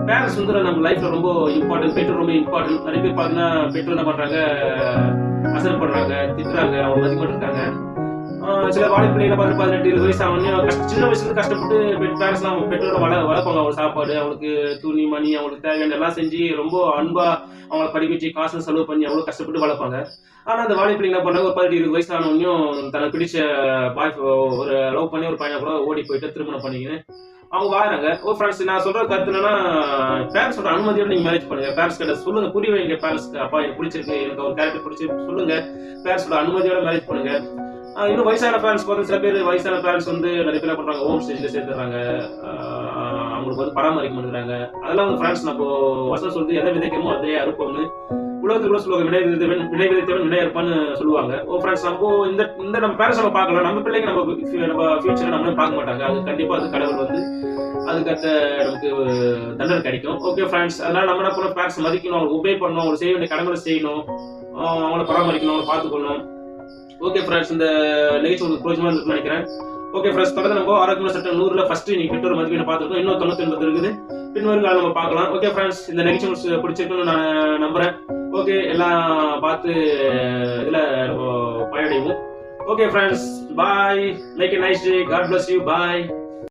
Parents வந்து நம்ம லைஃப்ல ரொம்ப இம்பார்ட்டன்ட். பெற்றோர் ரொம்ப இம்பார்ட்டன்ட். நிறைய பேர் பாத்தீங்கன்னா பெற்றோர் என்ன பண்றாங்க, அசல் பண்றாங்க, திட்டுறாங்க, அவங்க மதிக்க மாட்டாங்க. சில வாலிப பிள்ளைகளை பார்த்து 18 20 வயசு ஆகணும் சின்ன வயசுல இருந்து கஷ்டப்பட்டு பேரண்ட்ஸ் பெற்றோரை வளர்ப்பாங்க. அவங்க சாப்பாடு, அவங்களுக்கு துணி மணி, அவங்களுக்கு தேவையான எல்லாம் செஞ்சு ரொம்ப அன்பா அவங்களை படிக்க வச்சு காசு செலவு பண்ணி அவ்வளவு கஷ்டப்பட்டு வளர்ப்பாங்க. ஆனா அந்த வாலிப பிள்ளைங்க என்ன பண்றாங்க, ஒரு 18 20 வயசு ஆனவனையும் தனக்கு பிடிச்ச பாய் ஒரு லவ் பண்ணி ஒரு பையனை கூட ஓடி போயிட்டு திருமணம் பண்ணிக்கின்னு அவங்க வாங்குறாங்க. ஒரு ஃப்ரெண்ட்ஸ் நான் சொல்ற கருத்து என்னன்னா, பேரண்ட்ஸோட அனுமதியோட நீங்க மேரேஜ் பண்ணுங்க. பேரண்ட்ஸ் கிட்ட சொல்லுங்க, புரிய வைங்க பேரண்ட்ஸ்க்கு. அப்பா எனக்கு பிடிச்சிருக்கு, எனக்கு ஒரு கேரக்டர் பிடிச்சிருக்கு சொல்லுங்க. பேரண்ட்ஸோட அனுமதியோட மேரேஜ் பண்ணுங்க. இன்னும் வயசான பேரண்ட்ஸ் பார்த்து சில பேர் வயசான பேரண்ட்ஸ் வந்து நிறைய பேர் பண்றாங்க, ஹோம் ஸ்டேஜ்ல சேர்த்துறாங்க. அவங்களுக்கு வந்து பராமரிக்க மாட்டேங்கிறாங்க. அதெல்லாம் வந்து ஃப்ரெண்ட்ஸ் நம்ம வசனம் சொல்லிட்டு எதை விதைக்கமோ அதே அறுப்போம்னு உலகத்துக்குள்ள சொல்லுவாங்க. வினை விதைத்தவன் வினை இருப்பான்னு சொல்லுவாங்க. ஓ ஃப்ரெண்ட்ஸ், நம்ம இந்த நம்ம பேரண்ட்ஸ் நம்ம பார்க்கலாம். நம்ம பிள்ளைங்க நம்ம ஃபியூச்சரை நம்மளே பார்க்க மாட்டாங்க. அது கண்டிப்பா அது கடவுள் வந்து அதுக்கடுத்த நமக்கு தண்டனை கிடைக்கும். ஓகே ஃப்ரெண்ட்ஸ், அதனால நம்ம என்ன பண்ணணும், பேரண்ட்ஸ் மதிக்கணும், அவங்க ஒபே பண்ணணும், அவங்க செய்ய வேண்டிய கடமைகளை செய்யணும், அவங்கள பராமரிக்கணும், அவங்களை பார்த்துக்கணும். ஓகே ஃப்ரெண்ட்ஸ், இந்த நிகழ்ச்சி உங்களுக்கு பிரோஜனமா இருக்குன்னு நினைக்கிறேன். ஓகே ஃப்ரெண்ட்ஸ், தொடர்ந்து நம்ம ஆரோக்கியமான சட்டம் 100ல ஃபர்ஸ்ட் நீங்க பெற்றோர் மதிப்பீடு பார்த்துருக்கோம். இன்னும் 99 இருக்குது. பின்வரும் காலம் நம்ம பார்க்கலாம். ஓகே ஃப்ரெண்ட்ஸ், இந்த நிகழ்ச்சி உங்களுக்கு பிடிச்சிருக்குன்னு நான் நம்புறேன். ஓகே, எல்லாம் பார்த்து இதுல பயனடைவோம். Okay friends, bye. Make a nice day. God bless you. Bye.